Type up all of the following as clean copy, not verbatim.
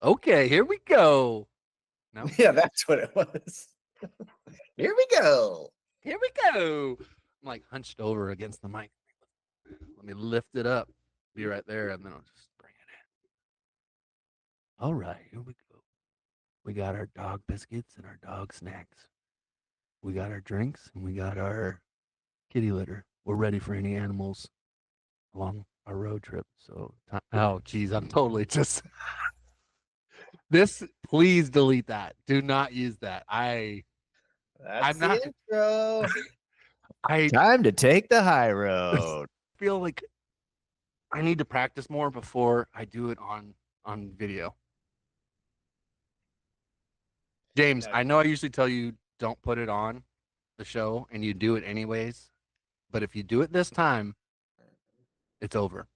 Okay, here we go. No, Yeah, that's what it was. Here we go. here we go. I'm like hunched over against the mic. Let me lift it up. Be right there, and then I'll just bring it in. All right, here we go. We got our dog biscuits and our dog snacks. We got our drinks and we got our kitty litter. We're ready for any animals along our road trip. So, oh, geez, I'm totally just this. Please delete that. Do not use that. I'm That's the not. intro. I Time to take the high road. feel like I need to practice more before I do it on video. James, No, I know I usually tell you don't put it on the show, and you do it anyways. But if you do it this time, it's over.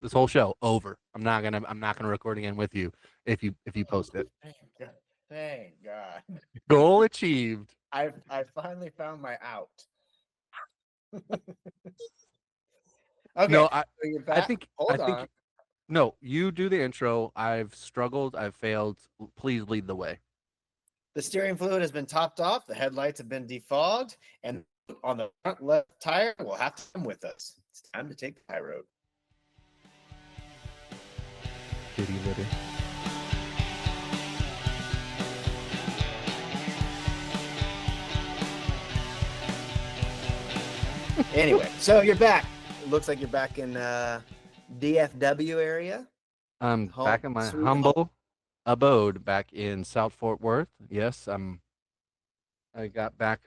This whole show over. I'm not gonna record again with you if you post it. thank God. Thank God. Goal achieved. I finally found my out. Okay, No, I so you're I back. think I Hold think on. no, you do the intro. I've struggled, I've failed. Please lead the way. The steering fluid has been topped off. The headlights have been defogged, and on the front left tire will have to come with us. It's time to take the high road. Kitty litter. Anyway, so you're back. It looks like you're back in DFW area. I'm Home, back in my sweet home. humble abode back in South Fort Worth. Yes, I got back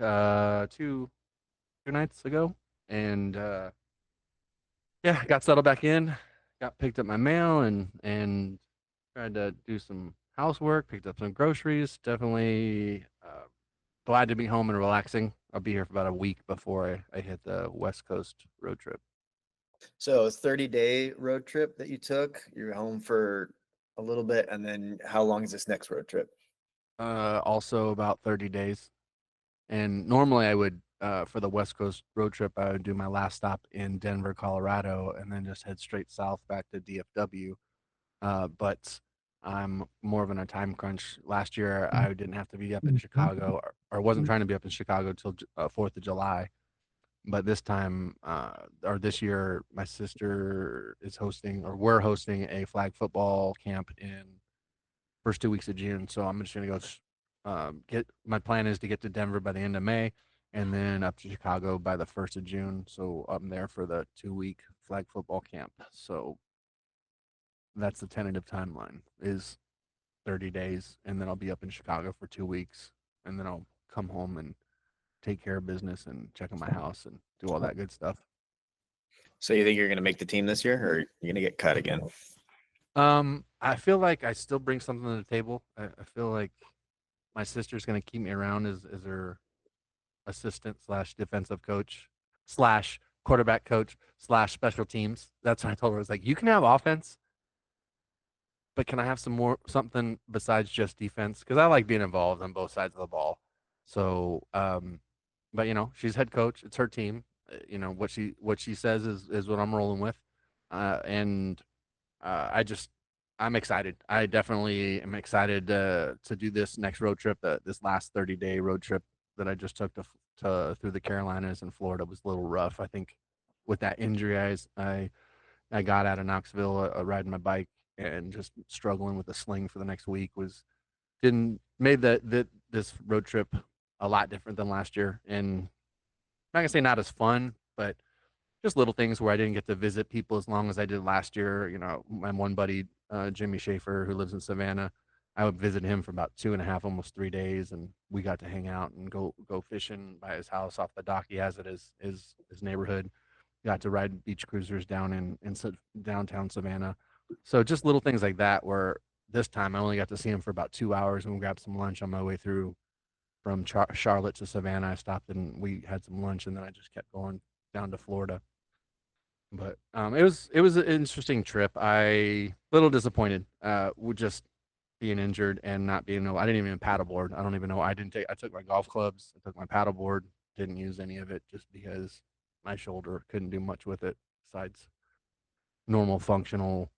two nights ago, and yeah, got settled back in, got picked up my mail, and tried to do some housework, picked up some groceries. Definitely glad to be home and relaxing. I'll be here for about a week before I hit the West Coast road trip. So it's 30-day road trip that you took. You're home for a little bit, and then how long is this next road trip? Also about 30 days. And normally I would, for the West Coast road trip, I would do my last stop in Denver, Colorado, and then just head straight south back to DFW. But I'm more of in a time crunch. Last year, I didn't have to be up in Chicago, or wasn't trying to be up in Chicago till 4th of July. But this time, or this year, my sister is hosting, or we're hosting a flag football camp in first 2 weeks of June. So I'm just gonna go get. My plan is to get to Denver by the end of May, and then up to Chicago by the 1st of June. So I'm there for the 2 week flag football camp. So that's the tentative timeline is 30 days, and then I'll be up in Chicago for 2 weeks, and then I'll come home and take care of business and check on my house and do all that good stuff. So you think you're going to make the team this year, or you're going to get cut again? I feel like I still bring something to the table. I feel like my sister's gonna keep me around as her assistant slash defensive coach slash quarterback coach slash special teams. That's what I told her. I was like, you can have offense, but can I have some more something besides just defense? Because I like being involved on both sides of the ball. So, but she's head coach. It's her team. What she says is what I'm rolling with, and I'm excited. I definitely am excited to do this next road trip. This last 30-day road trip that I just took to through the Carolinas and Florida was a little rough. I think with that injury I got out of Knoxville, riding my bike and just struggling with a sling for the next week was didn't made that this road trip a lot different than last year. And I'm not gonna say not as fun, but just little things where I didn't get to visit people as long as I did last year. My one buddy, Jimmy Schaefer, who lives in Savannah, I would visit him for about 2.5, almost 3 days, and we got to hang out and go fishing by his house off the dock. He has it as his neighborhood. Got to ride beach cruisers down in downtown Savannah. So just little things like that. Where this time I only got to see him for about 2 hours, and we grabbed some lunch on my way through from Charlotte to Savannah. I stopped and we had some lunch, and then I just kept going down to Florida. But it was an interesting trip. I little disappointed with just being injured and not being able. I didn't even paddleboard. I don't even know. I took my golf clubs. I took my paddleboard. Didn't use any of it just because my shoulder couldn't do much with it besides normal functional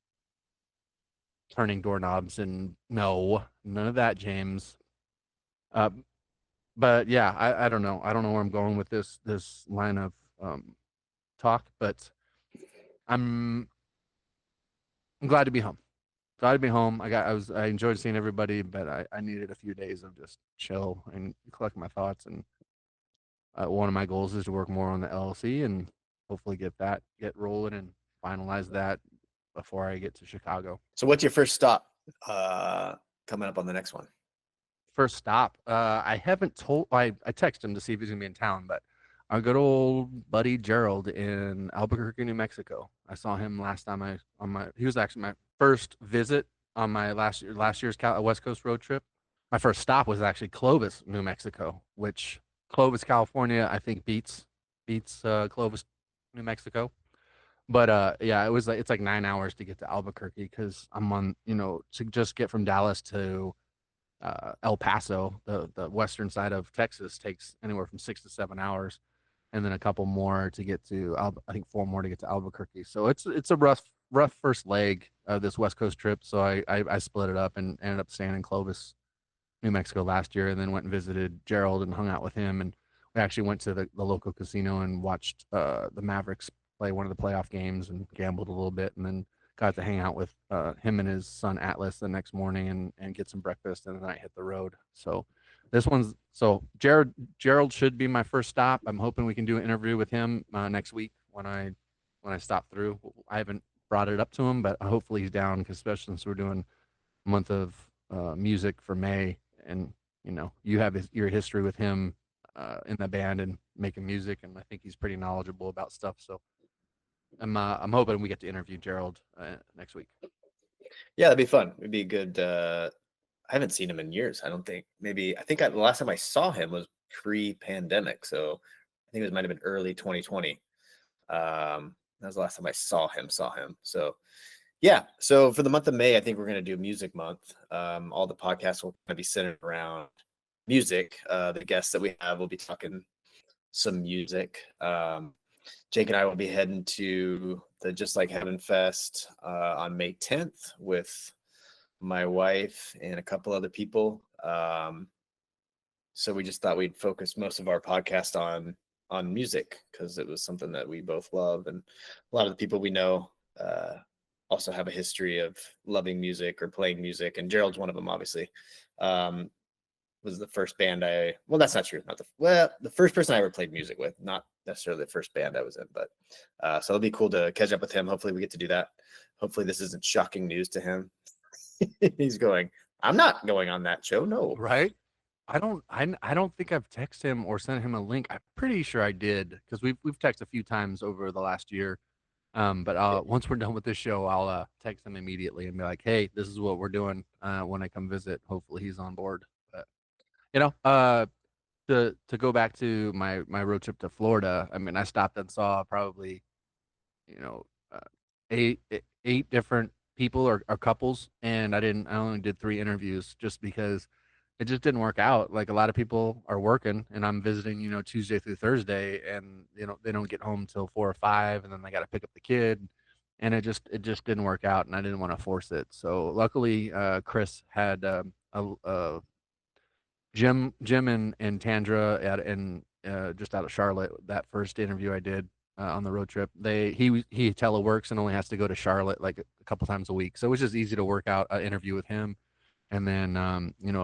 turning doorknobs and no, none of that, James. Uh, but yeah, I don't know. I don't know where I'm going with this line of talk, but I'm I'm glad to be home. Glad to be home. I enjoyed seeing everybody, but I needed a few days of just chill and collect my thoughts. And one of my goals is to work more on the LLC and hopefully get rolling and finalize that before I get to Chicago. So what's your first stop coming up on the next one? First stop. I haven't told. I texted him to see if he's gonna be in town, but our good old buddy Gerald in Albuquerque, New Mexico. I saw him last time I on my. He was actually my first visit on my last year's West Coast road trip. My first stop was actually Clovis, New Mexico, which Clovis, California, I think beats Clovis, New Mexico. But yeah, it was like it's like 9 hours to get to Albuquerque because I'm on to just get from Dallas to El Paso, the western side of Texas, takes anywhere from 6 to 7 hours, and then a couple more to get to I think four more to get to Albuquerque. So it's a rough first leg of this West Coast trip. So I split it up and ended up staying in Clovis, New Mexico last year, and then went and visited Gerald and hung out with him. And we actually went to the local casino and watched the Mavericks play one of the playoff games and gambled a little bit, and then got to hang out with him and his son Atlas the next morning and get some breakfast, and then I hit the road. So this one's so Gerald should be my first stop. I'm hoping we can do an interview with him next week when I stop through. I haven't brought it up to him, but hopefully he's down, because especially since we're doing a month of music for May, and you have your history with him in the band and making music, and I think he's pretty knowledgeable about stuff. So I'm hoping we get to interview Gerald next week. Yeah, that'd be fun. It'd be good. I haven't seen him in years. I don't think. Maybe I think the last time I saw him was pre-pandemic. So I think it might have been early 2020. That was the last time I saw him. So yeah. So for the month of May, I think we're going to do Music Month. All the podcasts will kind of be centered around music. The guests that we have will be talking some music. Jake and I will be heading to the Just Like Heaven Fest on May 10th with my wife and a couple other people. So we just thought we'd focus most of our podcast on music because it was something that we both love, and a lot of the people we know also have a history of loving music or playing music, and Gerald's one of them, obviously. Was the first band well, that's not true. The first person I ever played music with, not necessarily the first band I was in, but so it'll be cool to catch up with him. Hopefully we get to do that. Hopefully this isn't shocking news to him. He's going, I'm not going on that show. No. Right? I don't think I've texted him or sent him a link. I'm pretty sure I did, because we've texted a few times over the last year. But once we're done with this show, I'll text him immediately and be like, "Hey, this is what we're doing when I come visit. Hopefully he's on board." But you know, to go back to my road trip to Florida, I mean, I stopped and saw probably you know, uh, eight different people or couples, and I only did three interviews just because it just didn't work out. Like, a lot of people are working, and I'm visiting, Tuesday through Thursday, and they don't get home till 4 or 5, and then they got to pick up the kid, and it just didn't work out, and I didn't want to force it. So luckily, Chris had a Jim and Tandra just out of Charlotte. That first interview I did on the road trip, he teleworks and only has to go to Charlotte like a couple times a week, so it was just easy to work out an interview with him. And then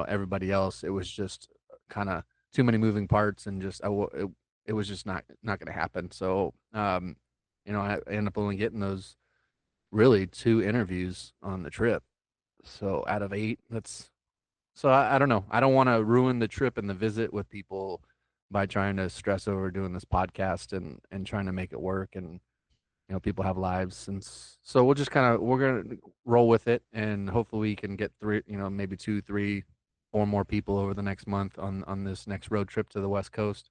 everybody else, it was just kind of too many moving parts, and it was just not going to happen. So I ended up only getting those really two interviews on the trip. So out of eight, that's so I don't know. I don't want to ruin the trip and the visit with people by trying to stress over doing this podcast and trying to make it work. And people have lives, and so we're gonna roll with it, and hopefully we can get three, maybe two, three, four more people over the next month on this next road trip to the West Coast.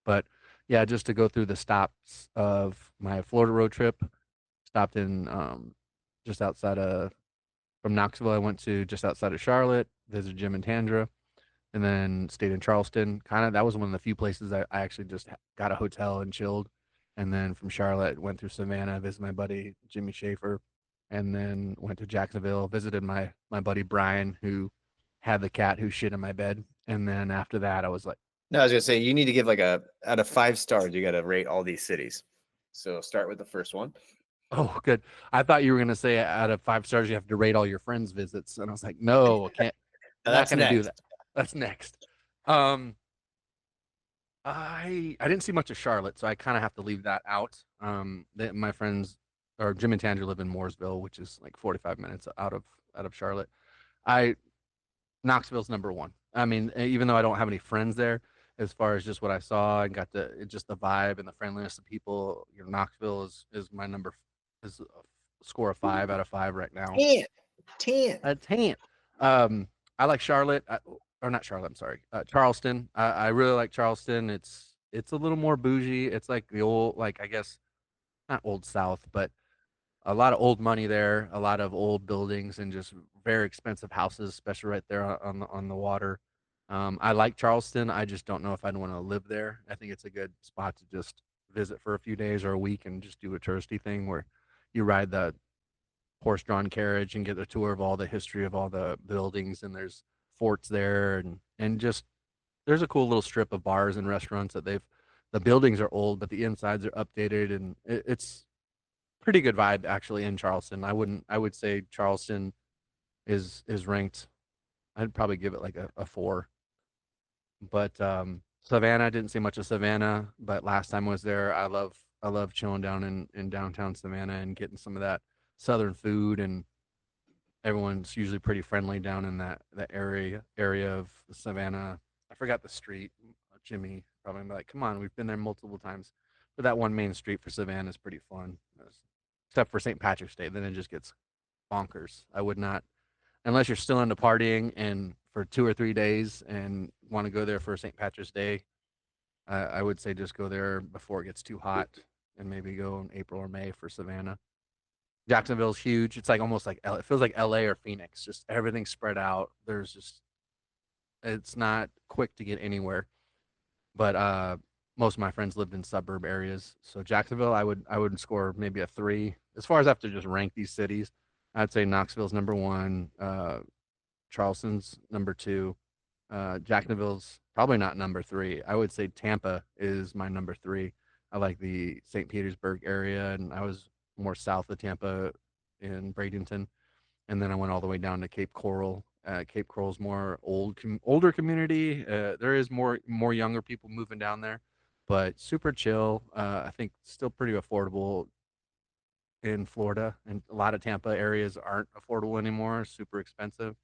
But yeah, just to go through the stops of my Florida road trip, stopped in just outside of from Knoxville. I went to just outside of Charlotte, visited Jim and Tandra, and then stayed in Charleston. Kind of that was one of the few places I actually just got a hotel and chilled. And then from Charlotte, went through Savannah, visited my buddy Jimmy Schaefer, and then went to Jacksonville, visited my buddy Brian, who had the cat who shit in my bed, and then after that, I was like, No, I was gonna say you need to give like a out of 5 stars. You got to rate all these cities. So start with the first one. oh, good. I thought you were gonna say out of 5 stars, you have to rate all your friends' visits, and I was like, no, I can't. Now I'm not that's gonna do that. next. That's next. Um, I didn't see much of Charlotte, so I kind of have to leave that out. My friends or Jim and Tanger live in Mooresville, which is like 45 minutes out of Charlotte. I Knoxville's number one. I mean, even though I don't have any friends there, as far as just what I saw and got just the vibe and the friendliness of people, Knoxville is my number is a score of 5 out of 5 right now. 10. 10. A 10. I like Charlotte, or not Charlotte. I'm sorry, Charleston. I really like Charleston. It's a little more bougie. It's like the old, like I guess not old South, but a lot of old money there, a lot of old buildings, and just very expensive houses, especially right there on the water. I like Charleston. I just don't know if I'd want to live there. I think it's a good spot to just visit for a few days or a week and just do a touristy thing where you ride the horse-drawn carriage and get a tour of all the history of all the buildings, and there's forts there, and just there's a cool little strip of bars and restaurants that they've the buildings are old, but the insides are updated, and it's pretty good vibe actually in Charleston. I would say Charleston is ranked. I'd probably give it like a 4. But Savannah, I didn't see much of Savannah, but last time I was there, I love chilling down in downtown Savannah and getting some of that southern food, and everyone's usually pretty friendly down in that area of Savannah. I forgot the street. Jimmy probably be like, "Come on, we've been there multiple times." But that one main street for Savannah is pretty fun, except for St. Patrick's Day. Then it just gets bonkers. I would not, unless you're still into partying and for 2 or 3 days and want to go there for St. Patrick's Day. I would say just go there before it gets too hot, and maybe go in April or May for Savannah. Jacksonville's huge. It's like almost like it feels like LA or Phoenix. Just everything spread out. There's just it's not quick to get anywhere. But most of my friends lived in suburb areas. So Jacksonville, I would score maybe a 3. As far as I have to just rank these cities, I'd say Knoxville's number 1, Charleston's number 2, Jacksonville's probably not number 3. I would say Tampa is my number 3. I like the St. Petersburg area, and I was more south of Tampa in Bradenton, and then I went all the way down to Cape Coral. Cape Coral's more older community. There is more younger people moving down there, but super chill. I think still pretty affordable in Florida, and a lot of Tampa areas aren't affordable anymore. Super expensive.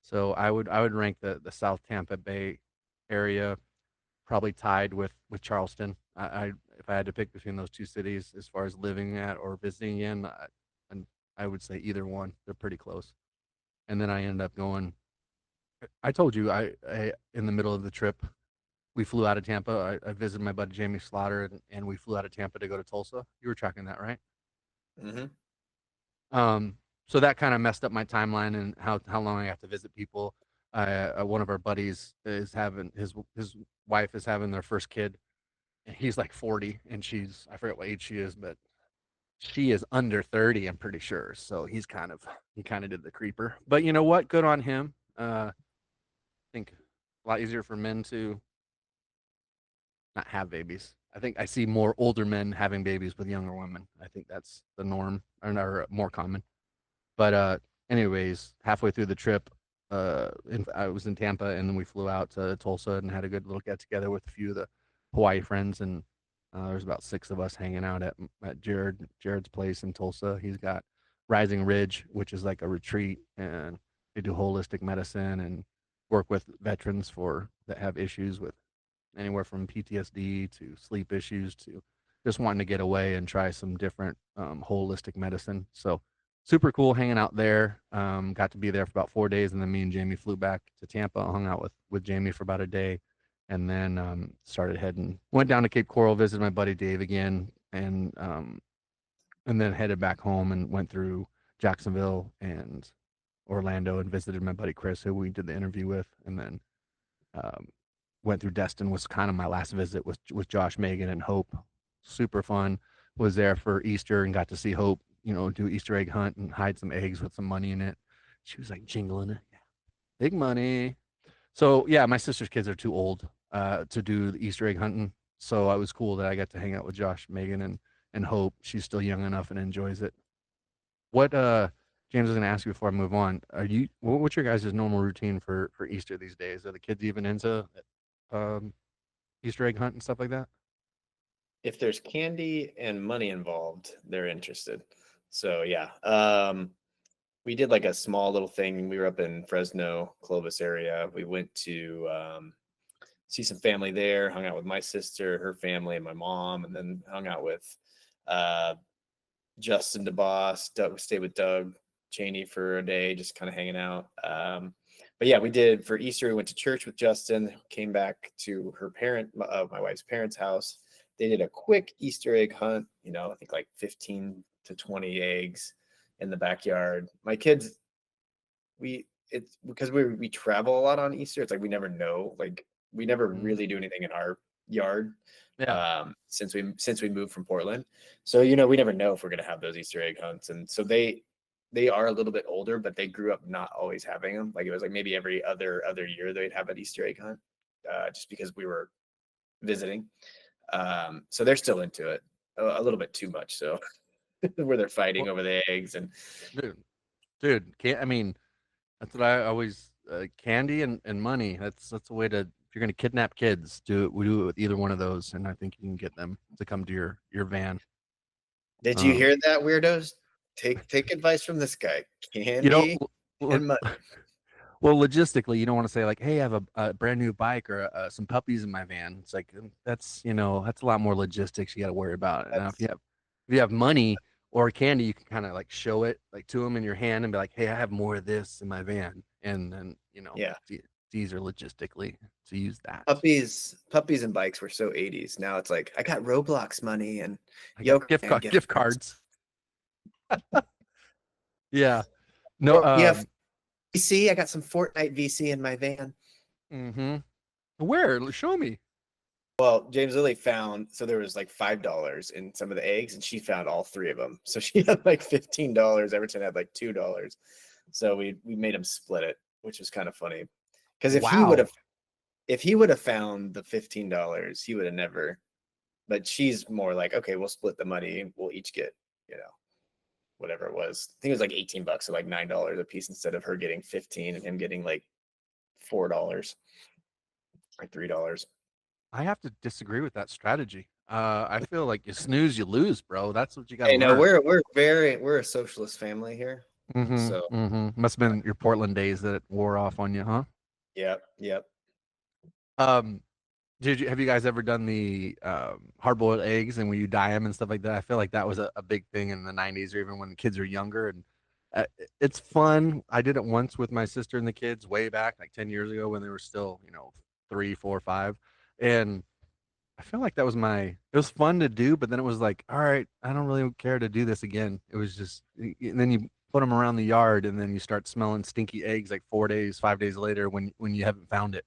So I would rank the South Tampa Bay area probably tied with Charleston. If I had to pick between those two cities as far as living at or visiting in, and I would say either one. They're pretty close. And then I ended up going. I told you I in the middle of the trip we flew out of Tampa. I visited my buddy Jamie Slaughter, and we flew out of Tampa to go to Tulsa. You were tracking that, right? Hmm. Um, so that kind of messed up my timeline and how long I have to visit people. One of our buddies is having his wife is having their first kid, and he's like 40, and she's I forget what age she is, but she is under 30. I'm pretty sure. So he kind of did the creeper. But you know what? Good on him. I think a lot easier for men to not have babies. I think I see more older men having babies with younger women. I think that's the norm or more common. But anyways, halfway through the trip, I was in Tampa, and then we flew out to Tulsa and had a good little get together with a few of the Hawaii friends, and there's about 6 of us hanging out at Jared's place in Tulsa. He's got Rising Ridge, which is like a retreat, and they do holistic medicine and work with veterans for that have issues with anywhere from PTSD to sleep issues to just wanting to get away and try some different holistic medicine. So super cool hanging out there. Got to be there for about 4 days, and then me and Jamie flew back to Tampa, hung out with Jamie for about a day, and then started heading. Went down to Cape Coral, visited my buddy Dave again, and then headed back home and went through Jacksonville and Orlando and visited my buddy Chris, who we did the interview with, and then um, went through Destin. Was kind of my last visit with Josh, Megan, and Hope. Super fun. Was there for Easter and got to see Hope do Easter egg hunt and hide some eggs with some money in it. She was like jingling it. Yeah. Big money. So yeah, my sister's kids are too old to do the Easter egg hunting. So it was cool that I got to hang out with Josh, Megan, and Hope. She's still young enough and enjoys it. What James was gonna ask you before I move on. What's your guys' normal routine for Easter these days? Are the kids even into um Easter egg hunt and stuff like that? If there's candy and money involved, they're interested. So yeah, we did like a small little thing. We were up in Fresno, Clovis area. We went to see some family there, hung out with my sister, her family, and my mom, and then hung out with uh, Justin DeBoss. Doug, stayed with Doug Cheney for a day, just kind of hanging out. But yeah, we did for Easter. We went to church with Justin, came back to my wife's parents' house. They did a quick Easter egg hunt, I think like 15 to 20 eggs in the backyard. My kids, it's because we travel a lot on Easter. It's like we never know, like we never Mm, really do anything in our yard yeah. since we moved from Portland. So we never know if we're gonna have those Easter egg hunts. And so they are a little bit older, but they grew up not always having them. Like it was like maybe every other year they'd have an Easter egg hunt, just because we were visiting. So they're still into it a little bit too much. So where they're fighting Well, over the eggs and dude, can't I mean that's what I always candy and money. That's a way to if you're gonna kidnap kids, do it with either one of those, and I think you can get them to come to your van. did you Um, hear that, weirdos? Take advice from this guy. you know, Candy l- and money. well, logistically, you don't want to say like, "Hey, I have a brand new bike or some puppies in my van." It's like that's a lot more logistics you got to worry about. Now, That's if you have money or candy, you can kind of like show it like to them in your hand and be like, "Hey, I have more of this in my van," and then yeah. it's easier logistically to use that. Puppies and bikes were so 80s. Now it's like I got Roblox money and I got Yoke gift gift cards. cards. Yeah. No. Or you have VC. I got some Fortnite VC in my van. Mm-hmm. Where? Show me. Well, James Lily found, so there was like $5 in some of the eggs, and she found all three of them. So she had like $15. Everton had like $2. So we made him split it, which was kind of funny. Because Wow. if he would have found the $15, he would have never. But she's more like, okay, we'll split the money. We'll each get, you know, whatever it was. I think it was like $18, so like $9 a piece instead of her getting 15 and him getting like $4 or $3. I have to disagree with that strategy. I feel like you snooze, you lose, bro. That's what you got to Hey, no, learn. we're a socialist family here. Mm-hmm. So Mm-hmm. Must have been your Portland days that wore off on you, huh? yep, yep. Um, have you guys ever done the hard-boiled eggs and when you dye them and stuff like that? I feel like that was a big thing in the 90s or even when kids are younger and it's fun. I did it once with my sister and the kids way back like 10 years ago when they were still, 3, 4, 5. And I feel like it was fun to do, but then it was like, all right, I don't really care to do this again. It was just, and then you put them around the yard and then you start smelling stinky eggs like 4 days, 5 days later when you haven't found it.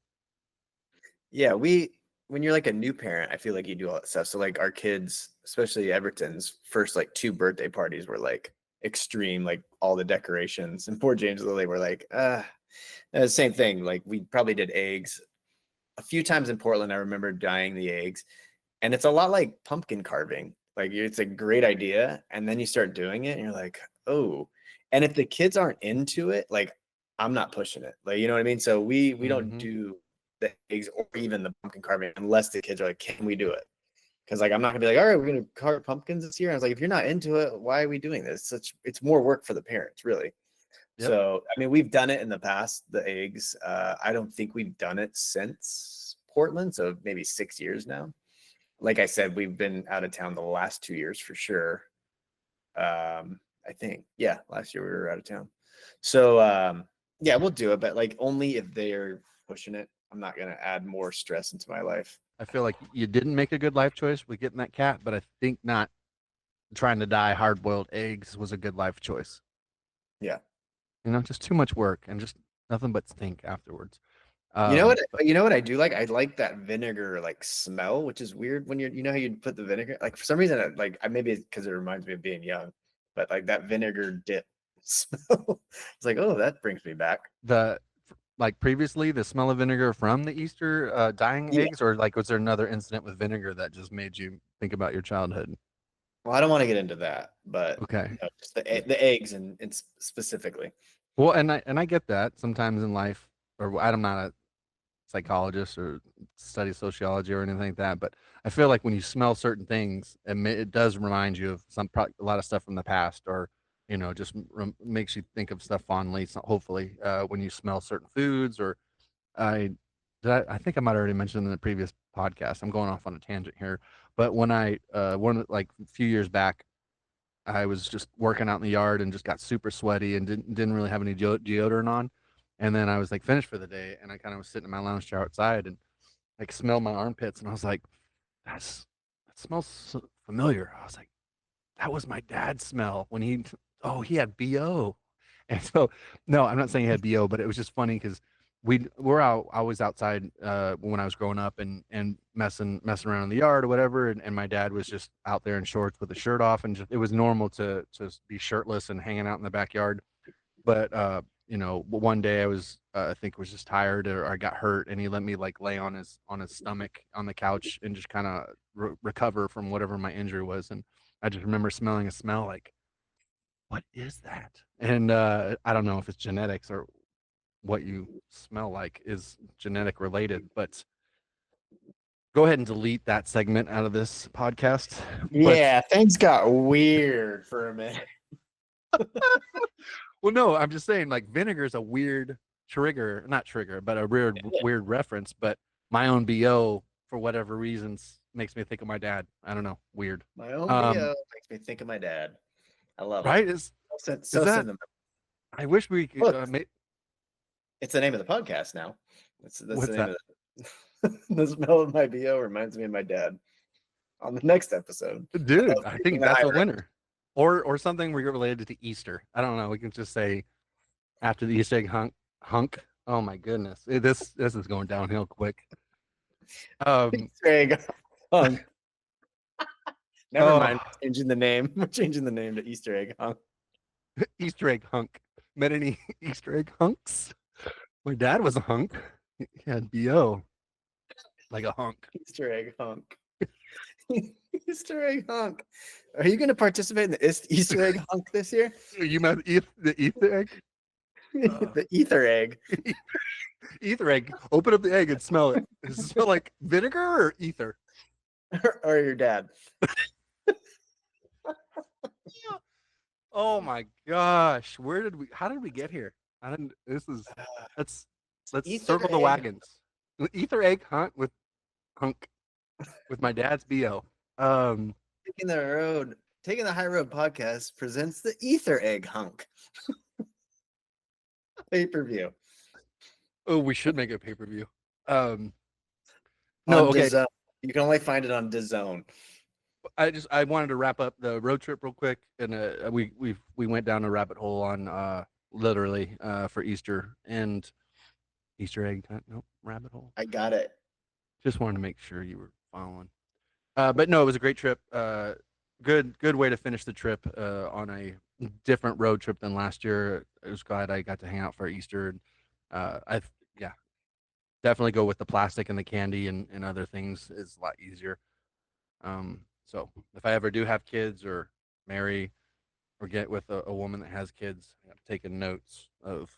Yeah, when you're like a new parent, I feel like you do all that stuff. So like our kids, especially Everton's first like two birthday parties were like extreme, like all the decorations. And poor James Lily were like, same thing. Like we probably did eggs a few times in Portland. I remember dyeing the eggs, and it's a lot like pumpkin carving. Like it's a great idea, and then you start doing it, and you're like, oh. And if the kids aren't into it, like I'm not pushing it. Like you know what I mean. So we don't Hmm. do the eggs or even the pumpkin carving unless the kids are like, can we do it? Because like I'm not gonna be like, all right, we're gonna carve pumpkins this year. I was like, if you're not into it, why are we doing this? It's more work for the parents, really. Yep. So, I mean, we've done it in the past, the eggs. I don't think we've done it since Portland, so maybe 6 years now. Like I said, we've been out of town the last 2 years for sure. I think, yeah, last year we were out of town. So, yeah, we'll do it, but like only if they're pushing it. I'm not gonna add more stress into my life. I feel like you didn't make a good life choice with getting that cat, but I think not trying to dye hard-boiled eggs was a good life choice. Yeah. Just too much work and just nothing but stink afterwards. You know what? But You know what I do like? I like that vinegar like smell, which is weird when you know how you put the vinegar. Like for some reason, I maybe it's because it reminds me of being young, but like that vinegar dip smell. It's like, oh, that brings me back. The like previously the smell of vinegar from the Easter dyeing Yeah. eggs, or like was there another incident with vinegar that just made you think about your childhood? Well, I don't want to get into that, but Okay. just the eggs and specifically. Well, and I get that sometimes in life, or I'm not a psychologist or study sociology or anything like that, but I feel like when you smell certain things, it does remind you of a lot of stuff from the past, or just makes you think of stuff fondly. So hopefully, when you smell certain foods, or I, I think I might have already mentioned in the previous podcast. I'm going off on a tangent here, but when I one like a few years back, I was just working out in the yard and just got super sweaty and didn't really have any deodorant on. And then I was like finished for the day, and I kind of was sitting in my lounge chair outside and like smelled my armpits, and I was like, that smells so familiar. I was like, that was my dad's smell when he had BO. And so, no, I'm not saying he had BO, but it was just funny because we're out, I was outside when I was growing up and messing around in the yard or whatever. And my dad was just out there in shorts with a shirt off, and just, it was normal to be shirtless and hanging out in the backyard. But one day I was I think was just tired, or I got hurt, and he let me like lay on his stomach on the couch and just kind of recover from whatever my injury was. And I just remember smelling a smell like, what is that? And I don't know if it's genetics or what you smell like is genetic related, but go ahead and delete that segment out of this podcast. But Yeah, things got weird for a minute. well, no, I'm just saying like vinegar is a weird trigger, not trigger, but a weird reference. But my own BO for whatever reasons makes me think of my dad. I don't know, weird. My own Um, BO makes me think of my dad. I love it. right? So Is that? sentimental. I wish we could. Look, it's the name of the podcast now. That's the What's name that? of it. The smell of my BO reminds me of my dad. On the next episode Dude, of I Taking think the that's High a Road. winner. Or something related to Easter. I don't know. We can just say after the Easter egg hunk. Oh my goodness. This is going downhill quick. Um Easter egg hunk. Never mind. oh, We're changing the name. We're changing the name to Easter egg hunk. Easter egg hunk. Met any Easter egg hunks? My dad was a hunk. He had BO like a hunk. Easter egg hunk. Easter egg hunk. Are you going to participate in the Easter egg hunk this year? You met the Easter egg? The ether egg. Ether egg. Open up the egg and smell it. Does it smell like vinegar or ether? Or your dad. Oh my gosh. How did we get here? I didn't let's let's Ether circle the egg. wagons. Ether egg hunt with hunk with my dad's BO. Um Taking the High Road podcast presents the ether egg hunk. Pay-per-view. oh, we should make a pay-per-view. Um no, On okay. DAZN. You can only find it on DAZN. I wanted to wrap up the road trip real quick, and we went down a rabbit hole on literally for Easter and Easter egg hunt. Nope, rabbit hole. I got it. Just wanted to make sure you were following. But no, it was a great trip. Good way to finish the trip on a different road trip than last year. I was glad I got to hang out for Easter. And, yeah, definitely go with the plastic and the candy and other things is a lot easier. So if I ever do have kids or marry or get with a woman that has kids, I got to take notes of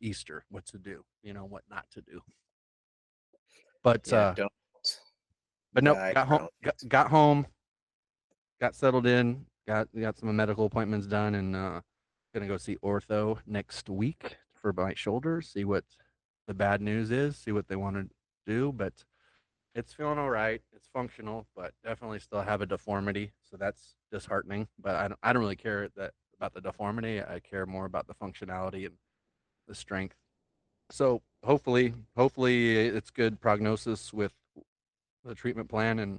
Easter, what to do, what not to do. But Yeah, don't. but nope, Die got home, prone. got home, got settled in, got some medical appointments done, and gonna go see ortho next week for my shoulder. See what the bad news is. See what they want to do, but it's feeling all right. It's functional, but definitely still have a deformity, so that's disheartening. But I don't really care about the deformity. I care more about the functionality and the strength. So hopefully it's good prognosis with the treatment plan, and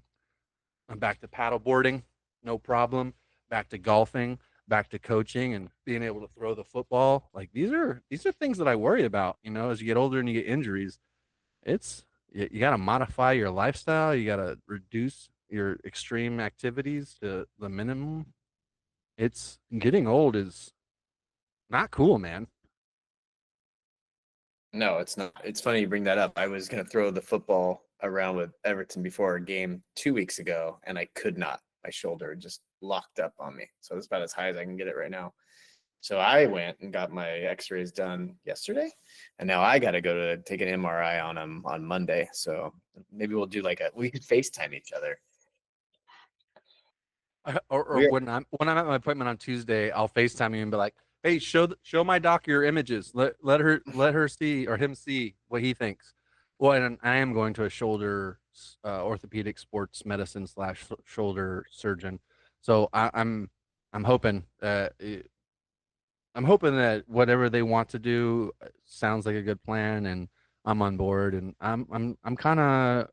I'm back to paddle boarding, no problem. Back to golfing, back to coaching, and being able to throw the football. Like these are things that I worry about. As you get older and you get injuries, it's you got to modify your lifestyle. You got to reduce your extreme activities to the minimum, It's getting old is not cool, man. No, it's not. It's funny you bring that up. I was gonna throw the football around with Everton before a game 2 weeks ago, and I could not. My shoulder just locked up on me. So it's about as high as I can get it right now. So I went and got my X-rays done yesterday, and now I got to go to take an MRI on them on Monday. So maybe we'll do like we could FaceTime each other. Or We're when I'm at my appointment on Tuesday, I'll FaceTime you and be like, "Hey, show my doc your images. Let her see or him see what he thinks." Well, and I am going to a shoulder orthopedic sports medicine slash shoulder surgeon, so I'm hoping I'm hoping that whatever they want to do sounds like a good plan, and I'm on board, and I'm kind of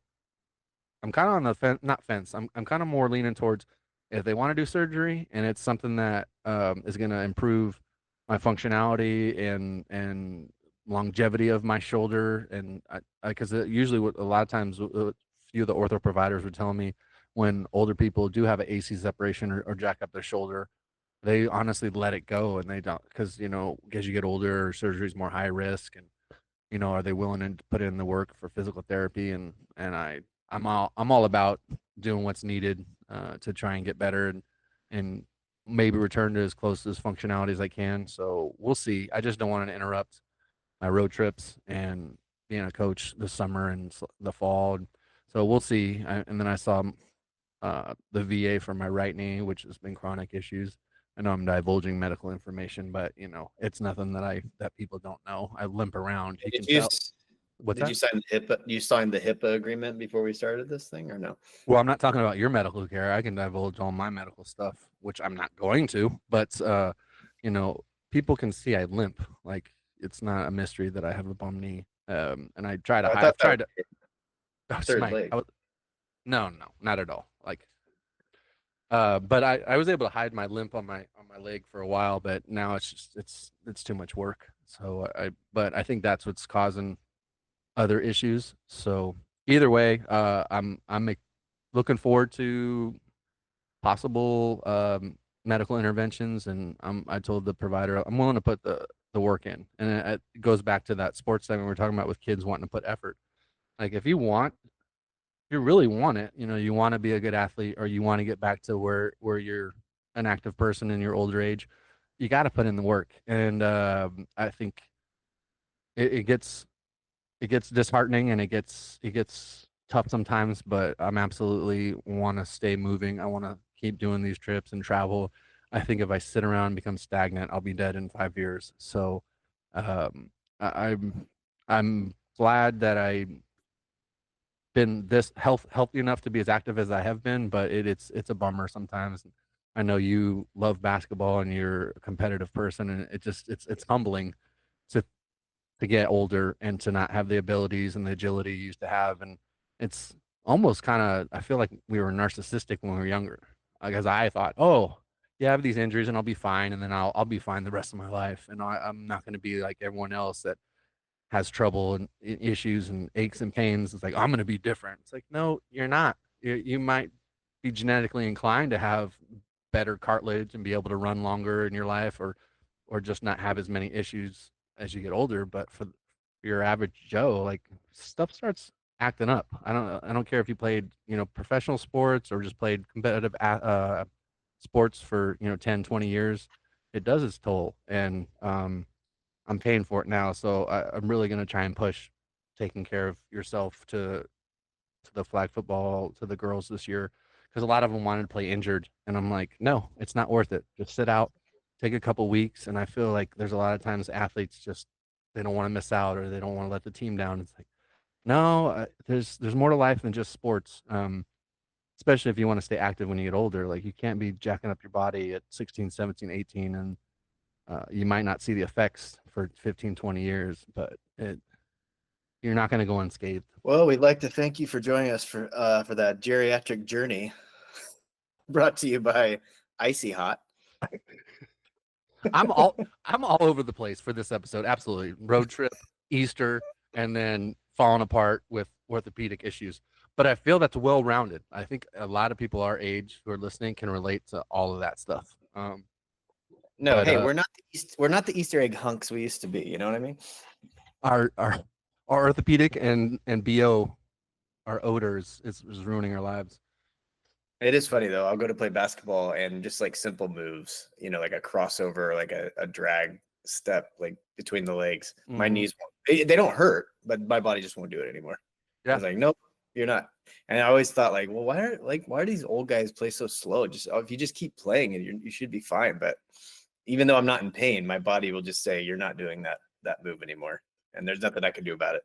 on the fence, not fence. I'm kind of more leaning towards if they want to do surgery and it's something that is going to improve my functionality and longevity of my shoulder. And because usually a lot of times a few of the ortho providers would tell me when older people do have an AC separation or jack up their shoulder, they honestly let it go and they don't because as you get older, surgery is more high risk and are they willing to put in the work for physical therapy and I'm all about doing what's needed to try and get better and maybe return to as close as functionality as I can. So we'll see. I just don't want to interrupt my road trips and being a coach this summer and the fall. So we'll see. And then I saw the VA for my right knee, which has been chronic issues. I know I'm divulging medical information, but it's nothing that people don't know. I limp around. You did can you tell. What's did that? you sign the HIPAA? You signed the HIPAA agreement before we started this thing, or no? Well, I'm not talking about your medical care. I can divulge all my medical stuff, which I'm not going to, but you know, people can see I limp. Like it's not a mystery that I have a bum knee. And I try to Oh, I hide. thought I've that tried to. was Oh, third leg. no, no, not at all. Like, but I was able to hide my limp on my leg for a while, but now it's too much work. So but I think that's what's causing other issues. So either way, I'm looking forward to possible medical interventions, and I told the provider I'm willing to put the work in, and it goes back to that sports thing we were talking about with kids wanting to put effort. Like if you really want it, you want to be a good athlete, or you want to get back to where you're an active person in your older age, you got to put in the work, and I think it gets disheartening and it gets tough sometimes, but I'm absolutely want to stay moving. I want to keep doing these trips and travel. I think if I sit around and become stagnant, I'll be dead in 5 years. So I'm glad that I been this healthy enough to be as active as I have been, but it's a bummer sometimes. I know you love basketball and you're a competitive person, and it's humbling to get older and to not have the abilities and the agility you used to have. And it's almost kind of, I feel like we were narcissistic when we were younger because I thought, oh, yeah, I have these injuries and I'll be fine. And then I'll be fine the rest of my life. And I'm not going to be like everyone else that has trouble and issues and aches and pains. It's like, I'm going to be different. It's like, no, you're not. You might be genetically inclined to have better cartilage and be able to run longer in your life or just not have as many issues as you get older. But for your average Joe, like stuff starts acting up. I don't care if you played, professional sports or just played competitive sports for, 10, 20 years. It does its toll. And I'm paying for it now. So I'm really going to try and push taking care of yourself to the flag football to the girls this year because a lot of them wanted to play injured, and I'm like, no, it's not worth it. Just sit out, take a couple weeks, and I feel like there's a lot of times athletes just they don't want to miss out or they don't want to let the team down. It's like, no, there's more to life than just sports. Especially if you want to stay active when you get older. Like you can't be jacking up your body at 16, 17, 18, and you might not see the effects for 15, 20 years, but you're not going to go unscathed. Well, we'd like to thank you for joining us for that geriatric journey brought to you by Icy Hot. I'm all over the place for this episode. Absolutely. Road trip, Easter, and then falling apart with orthopedic issues. But I feel that's well rounded. I think a lot of people our age who are listening can relate to all of that stuff. No, But hey, we're not the Easter egg hunks we used to be. You know what I mean? our orthopedic and bo our odors is ruining our lives. It is funny though. I'll go to play basketball and just like simple moves, like a crossover, like a drag step, like between the legs. My Hmm. knees, they don't hurt, but my body just won't do it anymore. I Yeah, was like, nope, you're not. And I always thought like, well, why are these old guys play so slow? Just if you just keep playing and you should be fine. But even though I'm not in pain, my body will just say you're not doing that move anymore, and there's nothing I can do about it.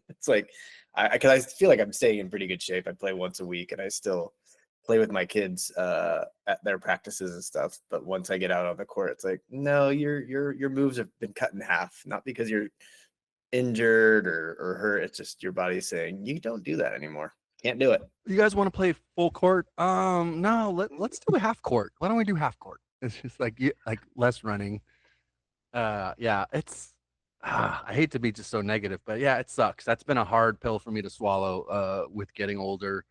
It's like because I feel like I'm staying in pretty good shape. I play once a week, and I still play with my kids at their practices and stuff. But once I get out on the court, it's like, no, your moves have been cut in half, not because you're injured or hurt. It's just your body's saying you don't do that anymore. Can't do it. you guys want to play full court? No, let's do half court. Why don't we do half court? It's just like like less running. Yeah, it's I hate to be just so negative, but yeah, it sucks. That's been a hard pill for me to swallow with getting older.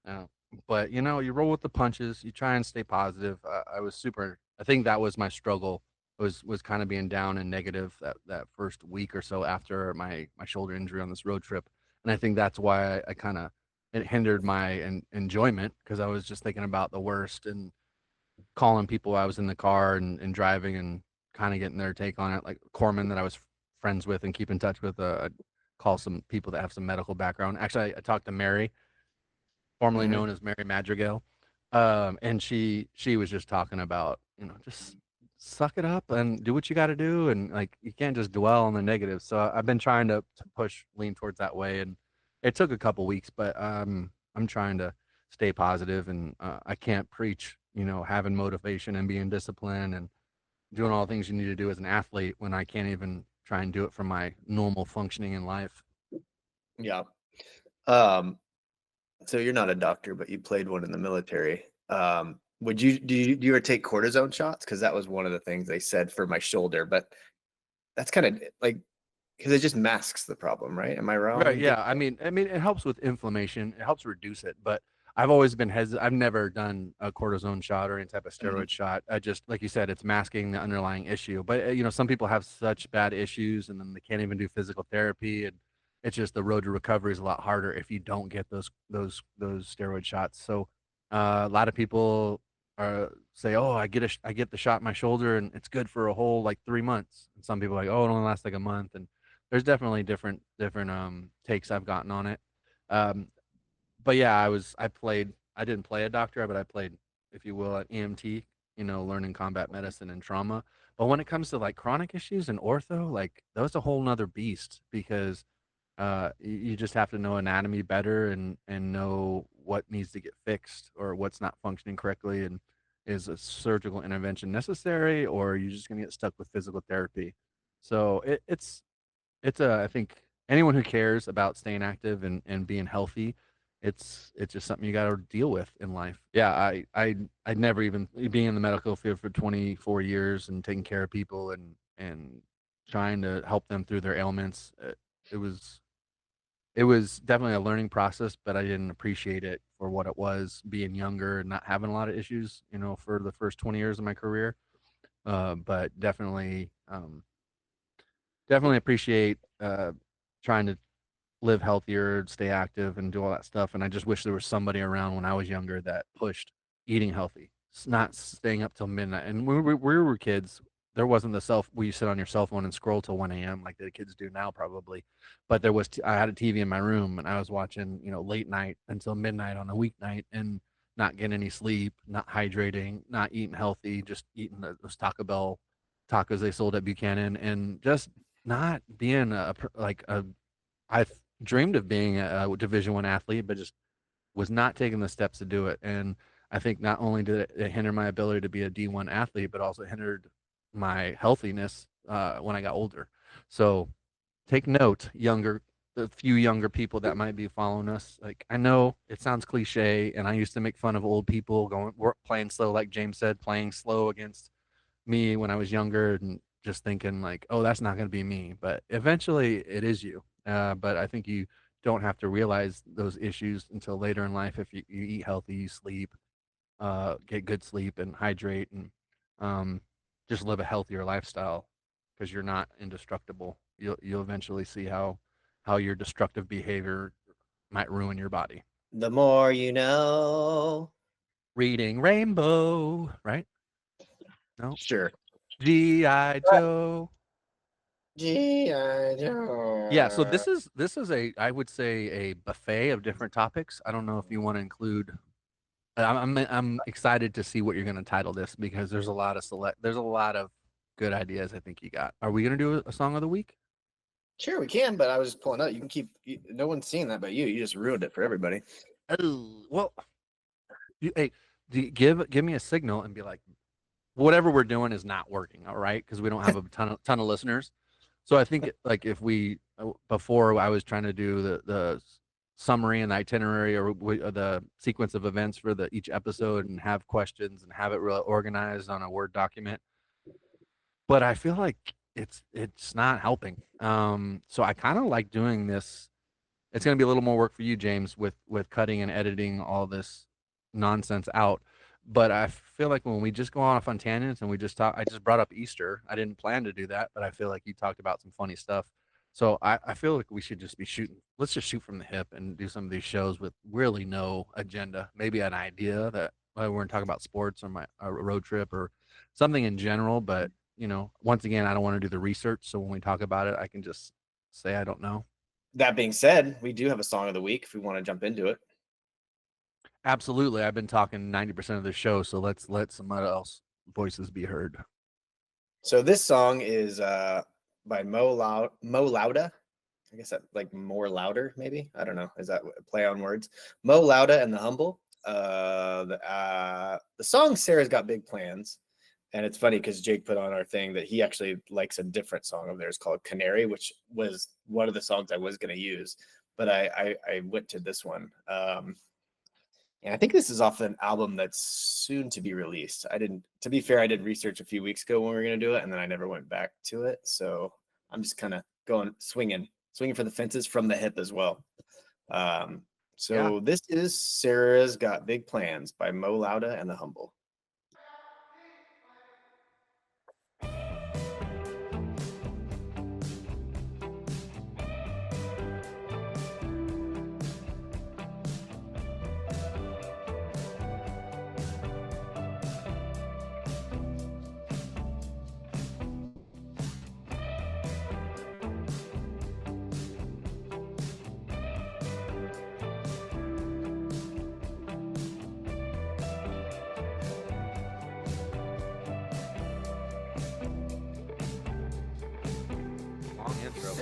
Uh, but you roll with the punches, you try and stay positive. I was super I think that was my struggle was kind of being down and negative that first week or so after my shoulder injury on this road trip. And I think that's why I kind of it hindered my enjoyment because I was just thinking about the worst and calling people I was in the car and driving and kind of getting their take on it. Like Corman that I was friends with and keep in touch with. I'd call some people that have some medical background. Actually, I talked to Mary, formerly Mm-hmm. known as Mary Madrigal, and she was just talking about just suck it up and do what you got to do, and like you can't just dwell on the negative. So I've been trying to push lean towards that way, and it took a couple weeks, but I'm trying to stay positive, and I can't preach having motivation and being disciplined and doing all the things you need to do as an athlete when I can't even try and do it for my normal functioning in life. Yeah. Um, so you're not a doctor, but you played one in the military. Would you do you ever take cortisone shots? Because that was one of the things they said for my shoulder, but that's kind of like because it just masks the problem, right? Am I wrong Right, in yeah. thinking? I mean, it helps with inflammation. It helps reduce it, but I've always been hesitant. I've never done a cortisone shot or any type of Mhm. steroid shot. I just, like you said, it's masking the underlying issue. But some people have such bad issues, and then they can't even do physical therapy, and it's just the road to recovery is a lot harder if you don't get those steroid shots. So, a lot of people say, "Oh, I get the shot in my shoulder, and it's good for a whole like 3 months." And some people are like, "Oh, it only lasts like a month," and there's definitely different takes I've gotten on it. Um, but yeah, I didn't play a doctor, but I played, if you will, an EMT, learning combat medicine and trauma. But when it comes to like chronic issues and ortho, like that was a whole nother beast because you just have to know anatomy better and know what needs to get fixed or what's not functioning correctly and is a surgical intervention necessary or you're just gonna get stuck with physical therapy. So I think anyone who cares about staying active and being healthy, it's just something you got to deal with in life. Yeah, I never even being in the medical field for 24 years and taking care of people and trying to help them through their ailments. It was it was definitely a learning process, but I didn't appreciate it for what it was being younger and not having a lot of issues, for the first 20 years of my career. But definitely appreciate trying to live healthier, stay active, and do all that stuff. And I just wish there was somebody around when I was younger that pushed eating healthy, not staying up till midnight. And when we were kids, there wasn't the self where you sit on your cell phone and scroll till 1 a.m. like the kids do now, probably. But I had a TV in my room and I was watching, late night until midnight on a weeknight and not getting any sleep, not hydrating, not eating healthy, just eating those Taco Bell tacos they sold at Buchanan and just not being like a I dreamed of being a Division One athlete, but just was not taking the steps to do it. And I think not only did it hinder my ability to be a D1 athlete, but also hindered my healthiness when I got older. So take note, the few younger people that might be following us. Like I know it sounds cliche, and I used to make fun of old people playing slow, like James said, playing slow against me when I was younger and just thinking like, oh, that's not going to be me. But eventually it is you. But I think you don't have to realize those issues until later in life if you eat healthy, you sleep, get good sleep and hydrate and um, just live a healthier lifestyle because you're not indestructible. You'll eventually see how your destructive behavior might ruin your body. The more you know. Reading Rainbow, right? No. Sure. G.I. Joe. G.I. Yeah, so Joe. this is a I would say a buffet of different topics. I don't know if you want to include. I'm excited to see what you're going to title this because there's a lot of good ideas I think you got. Are we going to do a song of the week? Sure, we can, but I was just pulling out. You can keep. No one's seeing that but you. You just ruined it for everybody. Oh, well, hey, give me a signal and be like, whatever we're doing is not working, all right? Because we don't have a ton of listeners. So I think like if we before I was trying to do the summary and the itinerary or the sequence of events for the each episode and have questions and have it real organized on a Word document. But I feel like it's not helping. So I kind of like doing this. It's going to be a little more work for you, James, with cutting and editing all this nonsense out. But I feel like when we just go off on tangents and we just talk, I just brought up Easter. I didn't plan to do that, but I feel like you talked about some funny stuff. So I feel like we should just be shooting. Let's just shoot from the hip and do some of these shows with really no agenda. Maybe an idea that we're going to talk about sports or my a road trip or something in general. But once again, I don't want to do the research. So when we talk about it, I can just say I don't know. That being said, we do have a song of the week if we want to jump into it. Absolutely. I've been talking 90% of the show, so let's let somebody else voices be heard. So this song is by Mo Lowda. I guess that like more louder, maybe. I don't know. Is that a play on words? Mo Lowda and the Humble. The song Sarah's Got Big Plans. And it's funny because Jake put on our thing that he actually likes a different song of theirs called Canary, which was one of the songs I was going to use. But I went to this one. And I think this is off an album that's soon to be released. To be fair, I did research a few weeks ago when we were going to do it, and then I never went back to it. So I'm just kind of swinging for the fences from the hip as well. Yeah. So this is Sarah's Got Big Plans by Mo Lowda and the Humble. Long intro.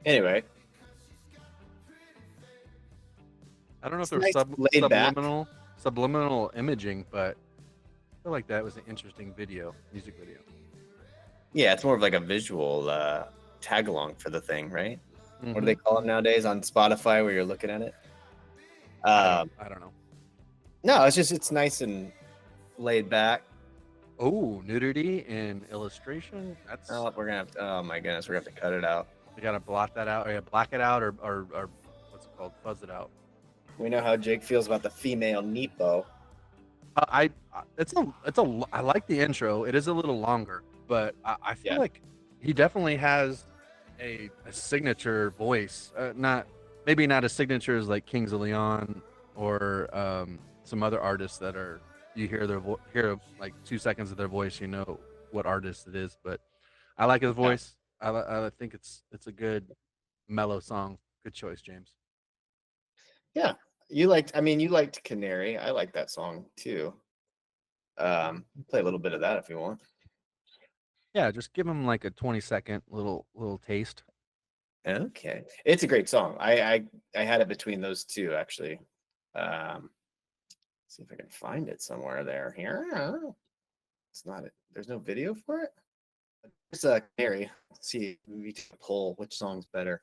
Anyway, I don't know if it's there's nice, laid back. subliminal imaging, but I feel like that was an interesting music video. Yeah, it's more of like a visual tag along for the thing, right? Mm-hmm. What do they call them nowadays on Spotify where you're looking at it? I don't know. No, it's nice and laid back. Oh, nudity and illustration. That's Oh, we're gonna have to, oh my goodness, we're gonna have to cut it out. you gotta blot that out, or yeah, black it out, or what's it called? Fuzz it out. We know how Jake feels about the female Nepo. I like the intro. It is a little longer, but I feel Yeah. like he definitely has a signature voice. Maybe not as signature as like Kings of Leon or some other artists that are you hear like 2 seconds of their voice, you know what artist it is. But I like his voice. I think it's a good mellow song. Good choice, James. Yeah. You liked, I mean, you liked Canary. I like that song too. Play a little bit of that if you want. Yeah, just give him like a 20-second little taste. Okay, it's a great song. I had it between those two actually. Um, see if I can find it somewhere there. Here, it's not it. There's no video for it. It's a Canary. Let's see, we take a poll. Which song's better?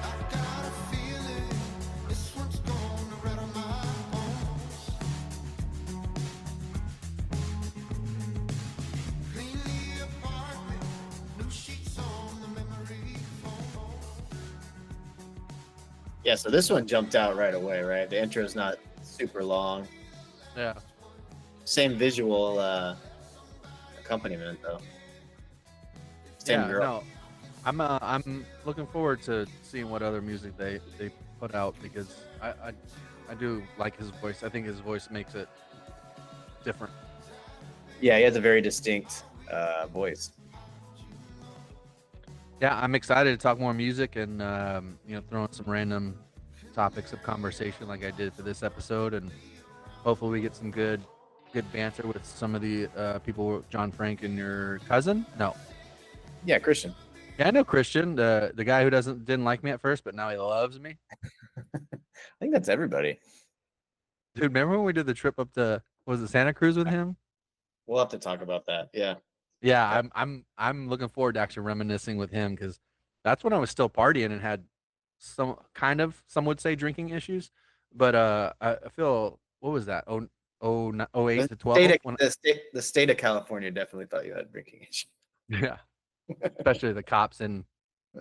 I've got a feeling this one's gonna rattle my bones. Clean the apartment, new sheets on the memory foam. Yeah, so this one jumped out right away, right? The intro is not super long. Yeah. Same visual accompaniment though. Same Yeah, girl. no. I'm looking forward to seeing what other music they put out because I do like his voice. I think his voice makes it different. Yeah, he has a very distinct voice. Yeah, I'm excited to talk more music and throw in some random topics of conversation like I did for this episode, and hopefully we get some good banter with some of the people. John Frank and your cousin? No, Yeah, Christian. yeah, I know Christian, the guy who didn't like me at first, but now he loves me. I think that's everybody. Dude, remember when we did the trip up to was it Santa Cruz with him? We'll have to talk about that. Yeah. Yeah, Yeah. I'm looking forward to actually reminiscing with him because that's when I was still partying and had some would say drinking issues, but I feel what was that? Oh eight The to 12 when the state of California definitely thought you had drinking issues. yeah, especially the cops in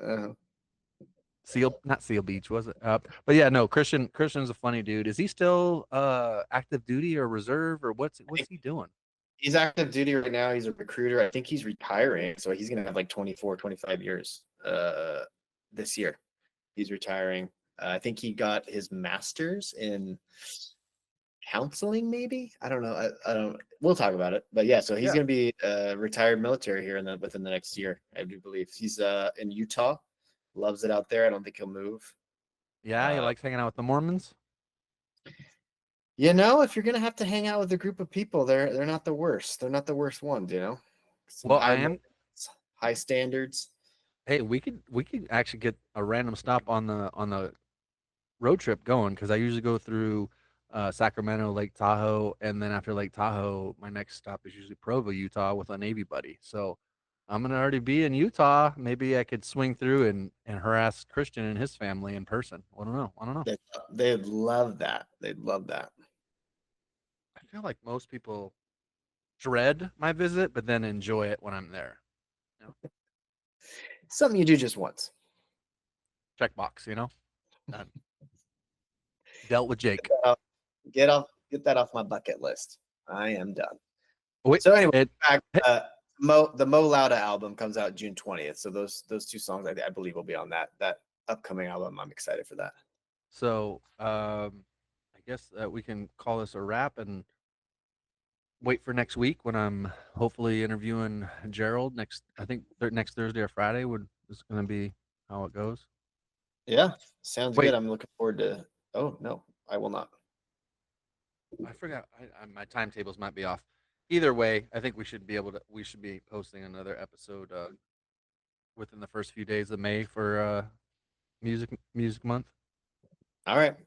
Uh, Not Seal Beach, was it? But yeah, no, Christian's a funny dude. Is he still active duty or reserve or what's he doing? he's active duty right now. He's a recruiter. I think he's retiring. So he's going to have like 24, 25 years this year. He's retiring. I think he got his master's in counseling, maybe. I don't know. I don't. We'll talk about it. But yeah, so he's Yeah. going to be retired military here within the next year. I do believe he's in Utah. Loves it out there. I don't think he'll move. Yeah, he Uh, likes hanging out with the Mormons. You know, if you're gonna have to hang out with a group of people, they're not the worst. They're not the worst ones, you know. Some Well, high I am. morals, high standards. Hey, we could actually get a random stop on the road trip going because I usually go through Sacramento, Lake Tahoe, and then after Lake Tahoe, my next stop is usually Provo, Utah, with a Navy buddy. So I'm gonna already be in Utah. Maybe I could swing through and harass Christian and his family in person. I don't know. I don't know. They they'd love that. They'd love that. I feel like most people dread my visit, but then enjoy it when I'm there. You know, Something you do just once. checkbox. Done. Dealt with Get Jake. that off, get that off my bucket list. I am done. Wait, So anyway, it. back, the Mo Lauda album comes out June 20th. So those two songs I believe will be on that upcoming album. I'm excited for that. So I guess we can call this a wrap and wait for next week when I'm hopefully interviewing Gerald next. I think next Thursday or Friday would is going to be how it goes. Yeah, sounds good. Wait, I'm looking forward to. Oh no, I will not. I forgot. My timetables might be off. Either way, I think we should be able to. We should be posting another episode within the first few days of May for music month. All right. All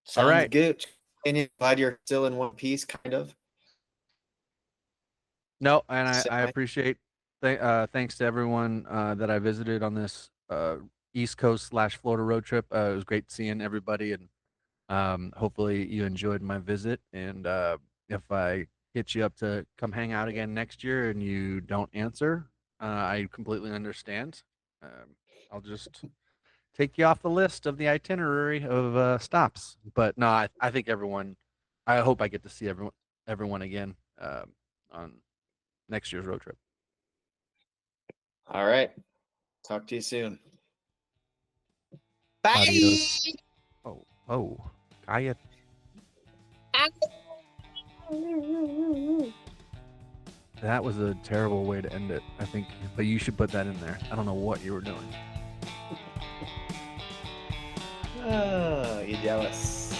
Sounds right. good. And glad you're still in one piece, kind of. No, and I Semi. appreciate. Thanks to everyone that I visited on this East Coast / Florida road trip. It was great seeing everybody, and hopefully you enjoyed my visit. And if I hit you up to come hang out again next year and you don't answer, I completely understand. I'll just take you off the list of the itinerary of stops. But no, I think everyone. I hope I get to see everyone again on next year's road trip. All right. Talk to you soon. Bye. Adios. Oh, Kaya. That was a terrible way to end it, I think. But you should put that in there. I don't know what you were doing. Oh, you jealous.